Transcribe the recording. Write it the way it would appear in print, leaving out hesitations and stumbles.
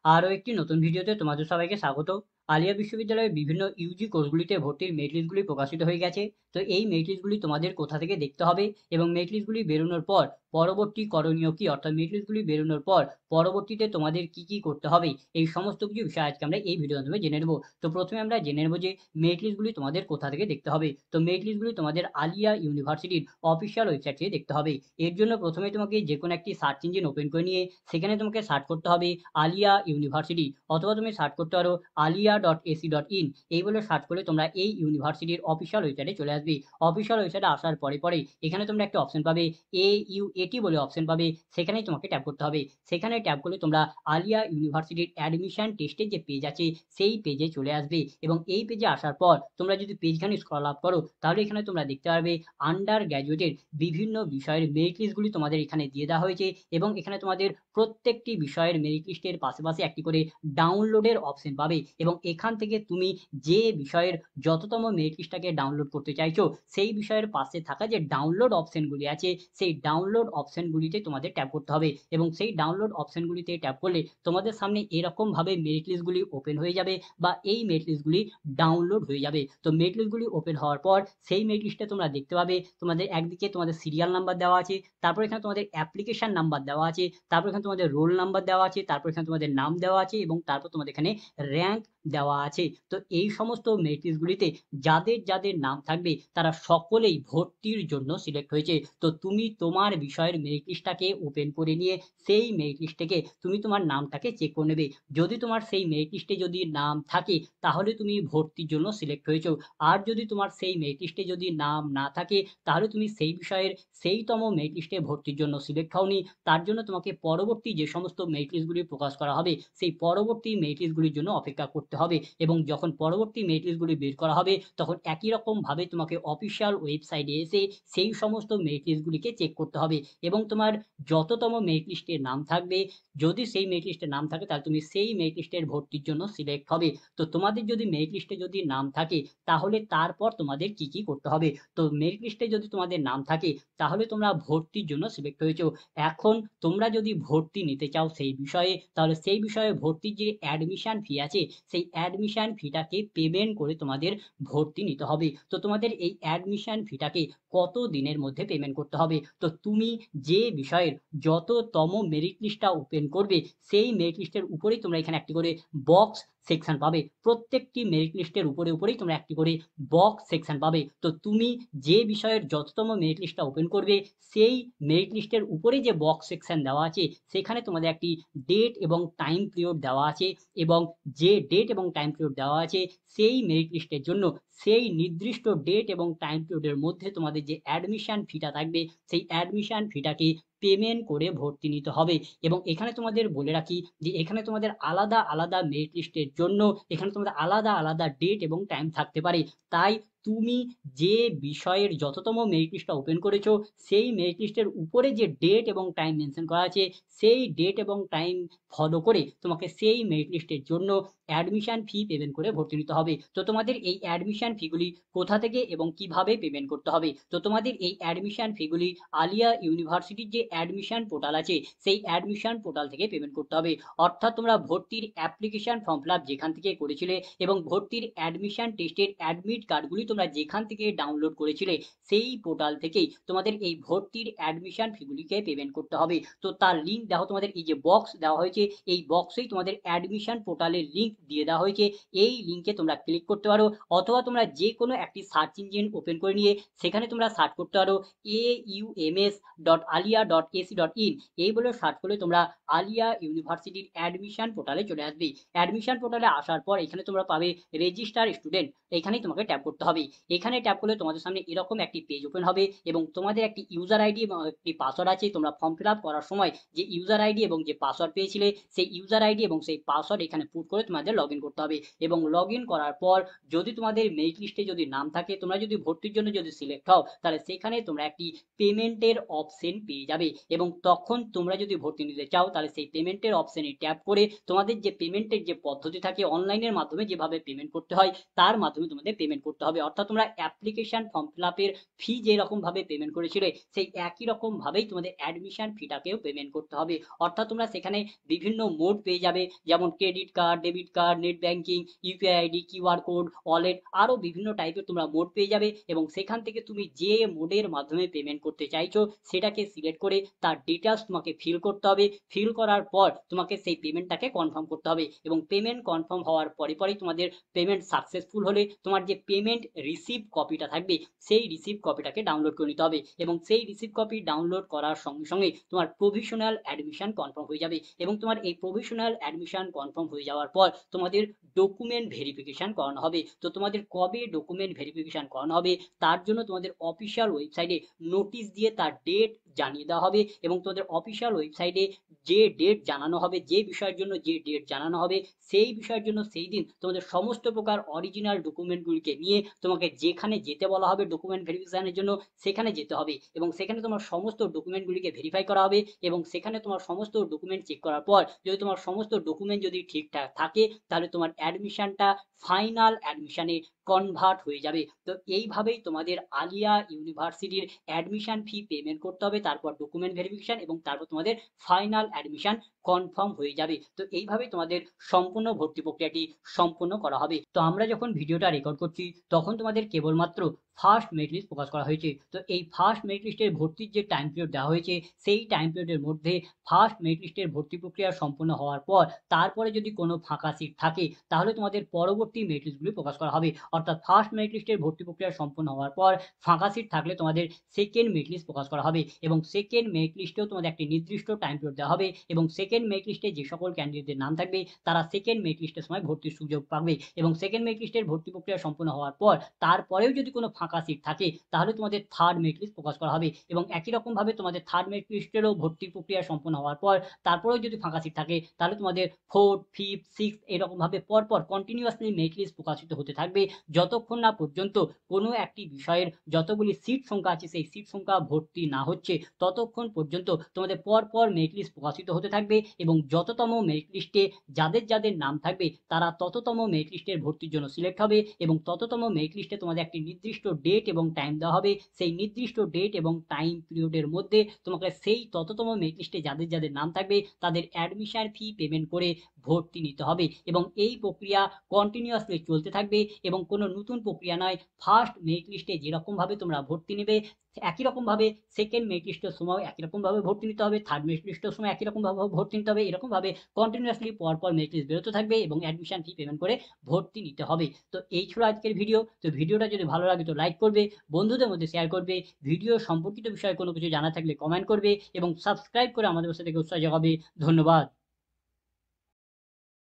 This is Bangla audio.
আরও একটি নতুন ভিডিওতে তোমাদের সবাইকে স্বাগত। আলিয়া বিশ্ববিদ্যালয়ের বিভিন্ন ইউজি কোর্সগুলিতে ভর্তির মেরিট লিস্টগুলি প্রকাশিত হয়ে গেছে। তো এই মেরিট লিস্টগুলি তোমাদের কোথা থেকে দেখতে হবে এবং মেরিট লিস্টগুলি বেরোনোর পর পরবর্তী করণীয় কি, অর্থাৎ মেরিট লিস্টগুলি বেরোনোর পর পরবর্তীতে তোমাদের কি কি করতে হবে, এই সমস্ত কিছু বিষয় আজকে আমরা এই ভিডিওর মাধ্যমে জেনে নেব। তো প্রথমে আমরা জেনে নেব যে মেরিট লিস্টগুলি তোমাদের কোথা থেকে দেখতে হবে। তো মেরিট লিস্টগুলি তোমাদের আলিয়া ইউনিভার্সিটির অফিসিয়াল ওয়েবসাইট থেকে দেখতে হবে। এর জন্য প্রথমে তোমাকে যে কোনো একটি সার্চ ইঞ্জিন ওপেন করে নিয়ে সেখানে তোমাকে সার্চ করতে হবে আলিয়া ইউনিভার্সিটি, অথবা তুমি সার্চ করতে পারো alia.ac.in। এই বলে সার্চ করলে তোমরা এই ইউনিভার্সিটির অফিসিয়াল ওয়েবসাইটে চলে আসবে। অফিসিয়াল ওয়েবসাইটে আসার পরে এখানে তোমরা একটা অপশন পাবে, AUAT বলে অপশন পাবে, সেখানেই তোমাকে ট্যাপ করতে হবে। সেখানে ট্যাপ করলে তোমরা আলিয়া ইউনিভার্সিটির অ্যাডমিশন টেস্টের যে পেজ আছে সেই পেজে চলে আসবে। এবং এই পেজে আসার পর তোমরা যদি পেজখানি স্ক্রল আপ করো তাহলে এখানে তোমরা দেখতে পারবে আন্ডার গ্র্যাজুয়েটের বিভিন্ন বিষয়ের মেরিট লিস্টগুলি তোমাদের এখানে দিয়ে দেওয়া হয়েছে। এবং এখানে তোমাদের প্রত্যেকটি বিষয়ের মেরিট লিস্টের পাশে একটি করে ডাউনলোডের অপশন পাবে। এবং এখান থেকে তুমি যে বিষয়ের যততম মেরিট লিস্টটাকে ডাউনলোড করতে চাইছো সেই বিষয়ের পাশে থাকা যে ডাউনলোড অপশনগুলি আছে সেই ডাউনলোড অপশনগুলিতে তোমাদের ট্যাপ করতে হবে। এবং সেই ডাউনলোড অপশনগুলিতে ট্যাপ করলে তোমাদের সামনে এরকমভাবে মেরিট লিস্টগুলি ওপেন হয়ে যাবে বা এই মেরিট লিস্টগুলি ডাউনলোড হয়ে যাবে। তো মেরিট লিস্টগুলি ওপেন হওয়ার পর সেই মেরিট লিস্টে তোমরা দেখতে পাবে তোমাদের একদিকে তোমাদের সিরিয়াল নাম্বার দেওয়া আছে, তারপর এখানে তোমাদের অ্যাপ্লিকেশন নাম্বার দেওয়া আছে, তারপর এখানে তোমাদের রোল নাম্বার দেওয়া আছে, তারপর এখানে তোমাদের নাম দেওয়া আছে এবং তারপর তোমাদের এখানে র্যাঙ্ক দেওয়া আছে। তো এই সমস্ত মেরিট লিস্টগুলিতে যাদের যাদের নাম থাকবে তারা সকলেই ভর্তির জন্য সিলেক্ট হয়েছে। তো তুমি তোমার বিষয়ের মেরিট লিস্টটাকে ওপেন করে নিয়ে সেই মেরিট লিস্ট থেকে তুমি তোমার নামটাকে চেক করে নেবে। যদি তোমার সেই মেরিট লিস্টে যদি নাম থাকে তাহলে তুমি ভর্তির জন্য সিলেক্ট হয়েছো। আর যদি তোমার সেই মেরিট লিস্টে যদি নাম না থাকে তাহলে তুমি সেই বিষয়ের সেইতম মেরিট লিস্টে ভর্তির জন্য সিলেক্ট হওনি। তার জন্য তোমাকে পরবর্তী যে সমস্ত মেরিট লিস্টগুলি প্রকাশ করা হবে সেই পরবর্তী মেরিট লিস্টগুলির জন্য অপেক্ষা করতে হবে। এবং যখন পরবর্তী মেরিট লিস্টগুলি বের করা হবে তখন একই রকম ভাবে তোমাকে অফিসিয়াল ওয়েবসাইটে এসে সেই সমস্ত মেরিট লিস্টগুলিকে চেক করতে হবে। এবং তোমার যততম মেরিট লিস্টের নাম থাকবে, যদি সেই মেরিট লিস্টের নাম থাকে তাহলে তুমি সেই মেরিট লিস্টের ভর্তির জন্য সিলেক্ট হবে। তো তোমাদের যদি মেরিট লিস্টে যদি নাম থাকে তাহলে তারপর তোমাদের কি কি করতে হবে। তো মেরিট লিস্টে যদি তোমাদের নাম থাকে তাহলে তোমরা ভর্তির জন্য সিলেক্ট হয়েছো। এখন তোমরা যদি ভর্তি নিতে চাও সেই বিষয়ে, তাহলে সেই বিষয়ে ভর্তির যে অ্যাডমিশন ফি আছে সেই অ্যাডমিশন ফিটাকে পেমেন্ট করে তোমাদের ভর্তি নিতে হবে। তো তোমাদের এই অ্যাডমিশন ফিটাকে কত দিনের মধ্যে পেমেন্ট করতে হবে। তো তুমি যে বিষয়ের যততম মেরিট লিস্টটা ওপেন করবে সেই মেরিট লিস্টের উপরেই তোমরা এখানে একটি করে বক্স সেকশন পাবে। প্রত্যেকটি মেরিট লিস্টের উপরেই তোমরা একটি করে বক্স সেকশন পাবে। তো তুমি যে বিষয়ের যততম মেরিট লিস্টটা ওপেন করবে সেই মেরিট লিস্টের উপরে যে বক্স সেকশন দেওয়া আছে সেখানে তোমাদের একটি ডেট এবং টাইম পিরিয়ড দেওয়া আছে। এবং যে ডেট এবং টাইম পিরিয়ড দেওয়া আছে সেই মেরিট লিস্টের জন্য সেই নির্দিষ্ট ডেট এবং টাইম পিরিয়ডের মধ্যে তোমাদের যে অ্যাডমিশন ফিটা থাকবে সেই অ্যাডমিশন ফিটাকে পেমেন্ট করে ভর্তি নিতে হবে। এবং এখানে তোমাদের বলে রাখি যে এখানে তোমাদের আলাদা আলাদা মেরিট লিস্টের জন্য এখানে তোমাদের আলাদা আলাদা ডেট এবং টাইম থাকতে পারে। তাই তুমি যে বিষয়ের যততম মেরিট লিস্টটা ওপেন করেছো সেই মেরিট লিস্টের উপরে যে ডেট এবং টাইম মেনশন করা আছে সেই ডেট এবং টাইম ফলো করে তোমাকে সেই মেরিট লিস্টের জন্য অ্যাডমিশন ফি পেমেন্ট করে ভর্তি নিতে হবে। তো তোমাদের এই অ্যাডমিশন ফিগুলি কোথা থেকে এবং কিভাবে পেমেন্ট করতে হবে। তো তোমাদের এই অ্যাডমিশন ফিগুলি আলিয়া ইউনিভার্সিটির যে অ্যাডমিশন পোর্টাল আছে সেই অ্যাডমিশন পোর্টাল থেকে পেমেন্ট করতে হবে। অর্থাৎ তোমরা ভর্তির অ্যাপ্লিকেশন ফর্ম ফিল আপ যেখান থেকে করেছিলে এবং ভর্তির অ্যাডমিশন টেস্টের অ্যাডমিট কার্ডগুলি তোমরা যেখান থেকে ডাউনলোড করেছিলে সেই পোর্টাল থেকেই তোমাদের এই ভর্তির অ্যাডমিশন ফিগুলিকে পেমেন্ট করতে হবে। তো তার লিঙ্ক দেখো, তোমাদের এই যে বক্স দেওয়া হয়েছে এই বক্সেই তোমাদের অ্যাডমিশন পোর্টালের লিঙ্ক দিয়ে দেওয়া হয়েছে। এই লিঙ্কে তোমরা ক্লিক করতে পারো, অথবা তোমরা যে কোনো একটি সার্চ ইঞ্জিন ওপেন করে নিয়ে সেখানে তোমরা সার্চ করতে পারো AUMS.alia.ac.in। এই বলে সার্চ করলে তোমরা আলিয়া ইউনিভার্সিটির অ্যাডমিশন পোর্টালে চলে আসবে। অ্যাডমিশন পোর্টালে আসার পর এখানে তোমরা পাবে রেজিস্টার স্টুডেন্ট, এখানেই তোমাকে ট্যাপ করতে হবে। এখানে ট্যাপ করলে তোমাদের সামনে এরকম একটি পেজ ওপেন হবে এবং তোমাদের একটি ইউজার আইডি এবং একটি পাসওয়ার্ড আছে। তোমরা ফর্ম ফিল আপ করার সময় যে ইউজার আইডি এবং যে পাসওয়ার্ড পেয়েছিলে সেই ইউজার আইডি এবং সেই পাসওয়ার্ড এখানে পুট করে তোমাদের লগ ইন করতে হবে। এবং লগ ইন করার পর যদি তোমাদের মেরিট লিস্টে যদি নাম থাকে, তোমরা যদি ভর্তির জন্য যদি সিলেক্ট হও তাহলে সেখানে তোমরা একটি পেমেন্টের অপশন পেয়ে যাবে। এবং তখন তোমরা যদি ভর্তি নিতে চাও তাহলে সেই পেমেন্টের অপশনে ট্যাপ করে তোমাদের যে পেমেন্টের যে পদ্ধতি থাকে অনলাইনের মাধ্যমে যেভাবে পেমেন্ট করতে হয় তার মাধ্যমে তোমাদের পেমেন্ট করতে হবে। অর্থাৎ তোমরা অ্যাপ্লিকেশন ফর্ম ফিল আপের ফি যেরকম ভাবে পেমেন্ট করেছিলে সেই একই রকম ভাবেই তোমাদের অ্যাডমিশন ফিটাকেও পেমেন্ট করতে হবে। অর্থাৎ তোমরা সেখানে বিভিন্ন মোড পেয়ে যাবে, যেমন credit card, debit card, net banking, UPI ID, QR code, wallet, আরো বিভিন্ন টাইপের তোমরা মোড পেয়ে যাবে এবং সেখান থেকে তুমি যে মোডের মাধ্যমে পেমেন্ট করতে চাইছো সেটাকে সিলেক্ট করে তার ডিটেলস তোমাকে ফিল করতে হবে। ফিল করার পর তোমাকে সেই পেমেন্টটাকে কনফার্ম করতে হবে এবং পেমেন্ট কনফার্ম হওয়ার পরেই তোমাদের পেমেন্ট সাকসেসফুল হলে তোমার যে পেমেন্ট রিসিভ কপিটা থাকবে সেই রিসিভ কপিটাকে ডাউনলোড করে নিতে হবে এবং সেই রিসিভ কপি ডাউনলোড করার সঙ্গে সঙ্গে তোমার প্রভিশনাল অ্যাডমিশন কনফার্ম হয়ে যাবে এবং তোমার এই প্রভিশনাল অ্যাডমিশন কনফার্ম হয়ে যাওয়ার পর তোমাদের ডকুমেন্ট ভেরিফিকেশন করানো হবে। তো তোমাদের কবে ডকুমেন্ট ভেরিফিকেশন করানো হবে তার জন্য তোমাদের অফিসিয়াল ওয়েবসাইটে নোটিশ দিয়ে তার ডেট জানিয়ে দেওয়া হবে এবং তোমাদের অফিসিয়াল ওয়েবসাইটে যে ডেট জানানো হবে, যে বিষয়ের জন্য যে ডেট জানানো হবে সেই বিষয়ের জন্য সেই দিন তোমাদের সমস্ত প্রকার অরিজিনাল ডকুমেন্টগুলিকে নিয়ে তোমাকে যেখানে যেতে বলা হবে ডকুমেন্ট ভেরিফিকেশনের জন্য সেখানে যেতে হবে এবং সেখানে তোমার সমস্ত ডকুমেন্টগুলিকে ভেরিফাই করা হবে এবং সেখানে তোমার সমস্ত ডকুমেন্ট চেক করার পর যদি তোমার সমস্ত ডকুমেন্ট যদি ঠিকঠাক থাকে তাহলে তোমার অ্যাডমিশনটা ফাইনাল অ্যাডমিশনে কনভার্ট হয়ে যাবে। তো এইভাবেই তোমাদের আলিয়া ইউনিভার্সিটির অ্যাডমিশন ফি পেমেন্ট করতে হবে, তারপর ডকুমেন্ট ভেরিফিকেশন এবং তারপর তোমাদের ফাইনাল অ্যাডমিশন কনফার্ম হয়ে যাবে। তো এইভাবেই তোমাদের সম্পূর্ণ ভর্তি প্রক্রিয়াটি সম্পূর্ণ করা হবে। তো আমরা যখন ভিডিওটা রেকর্ড করছি তখন তোমাদের কেবলমাত্র ফার্স্ট মেরিট লিস্ট প্রকাশ করা হয়েছে। তো এই ফার্স্ট মেরিট লিস্টের ভর্তির যে টাইম পিরিয়ড দেওয়া হয়েছে সেই টাইম পিরিয়ডের মধ্যে ফার্স্ট মেরিট লিস্টের ভর্তি প্রক্রিয়া সম্পূর্ণ হওয়ার পর তারপরে যদি কোনো ফাঁকা সিট থাকে তাহলে তোমাদের পরবর্তী মেরিট লিস্টগুলি প্রকাশ করা হবে। অর্থাৎ ফার্স্ট মেরিট লিস্টের ভর্তি প্রক্রিয়া সম্পূর্ণ হওয়ার পর ফাঁকা সিট থাকলে তোমাদের সেকেন্ড মেরিট লিস্ট প্রকাশ করা হবে এবং সেকেন্ড মেরিট লিস্টেও তোমাদের একটি নির্দিষ্ট টাইম পিরিয়ড দেওয়া হবে এবং সেকেন্ড মেরিট লিস্টে যে সকল ক্যান্ডিডেটদের নাম থাকবে তারা সেকেন্ড মেরিট লিস্টের সময় ভর্তির সুযোগ পাবে এবং সেকেন্ড মেরিট লিস্টের ভর্তি প্রক্রিয়া সম্পূর্ণ হওয়ার পর তারপরেও যদি কোনো ফাঁকা সিট থাকে তাহলে তোমাদের থার্ড মেরিট লিস্ট প্রকাশ করা হবে এবং একই রকম ভাবে তোমাদের থার্ড মেরিট লিস্টেরও ভর্তি প্রক্রিয়া সম্পূর্ণ হওয়ার পর তারপরেও যদি ফাঁকা সিট থাকে তাহলে তোমাদের ফোর্থ, ফিফথ, সিক্স এরকম ভাবে পরপর কন্টিনিউয়াসলি মেরিট লিস্ট প্রকাশিত হতে থাকবে যতক্ষণ না পর্যন্ত কোনো একটি বিষয়ের যতগুলি সিট সংখ্যা আছে সেই সিট সংখ্যা ভর্তি না হচ্ছে ততক্ষণ পর্যন্ত তোমাদের পরপর মেরিট লিস্ট প্রকাশিত হতে থাকবে এবং যততম মেরিট লিস্টে যাদের যাদের নাম থাকবে তারা তততম মেরিট লিস্টের ভর্তির জন্য সিলেক্ট হবে এবং তততম মেরিট লিস্টে তোমাদের একটি নির্দিষ্ট ডেট এবং টাইম দেওয়া হবে। সেই নির্দিষ্ট ডেট এবং টাইম পিরিয়ডের মধ্যে তোমাকে সেই তততম মেরিট লিস্টে যাদের যাদের নাম থাকবে তাদের অ্যাডমিশন ফি পেমেন্ট করে ভর্তি নিতে হবে এবং এই প্রক্রিয়া কন্টিনিউয়াসলি চলতে থাকবে এবং কোনো নতুন প্রক্রিয়া নয়। ফার্স্ট মেরিট লিস্টে যেরকম ভাবে তোমরা ভর্তি নেবে একই রকম ভাবে সেকেন্ড মেরিট লিস্টের সময় একই রকম ভাবে ভর্তি নিতে হবে, থার্ড মেরিট লিস্টের সময় একই রকম ভাবে ভর্তি নিতে হবে। এরকম ভাবে কন্টিনিউয়াসলি পরপর মেরিট লিস্ট বেরোতে থাকবে এবং অ্যাডমিশন ফি পেমেন্ট করে ভর্তি নিতে হবে। তো এই ছিল আজকের ভিডিও। তো ভিডিওটা যদি ভালো লাগে তো লাইক করবে, বন্ধুদের মধ্যে শেয়ার করবে, ভিডিও সম্পর্কিত বিষয়ে কোনো কিছু জানা থাকলে কমেন্ট করবে এবং সাবস্ক্রাইব করে আমাদের সাথে উৎসাহ জাগাবে। ধন্যবাদ।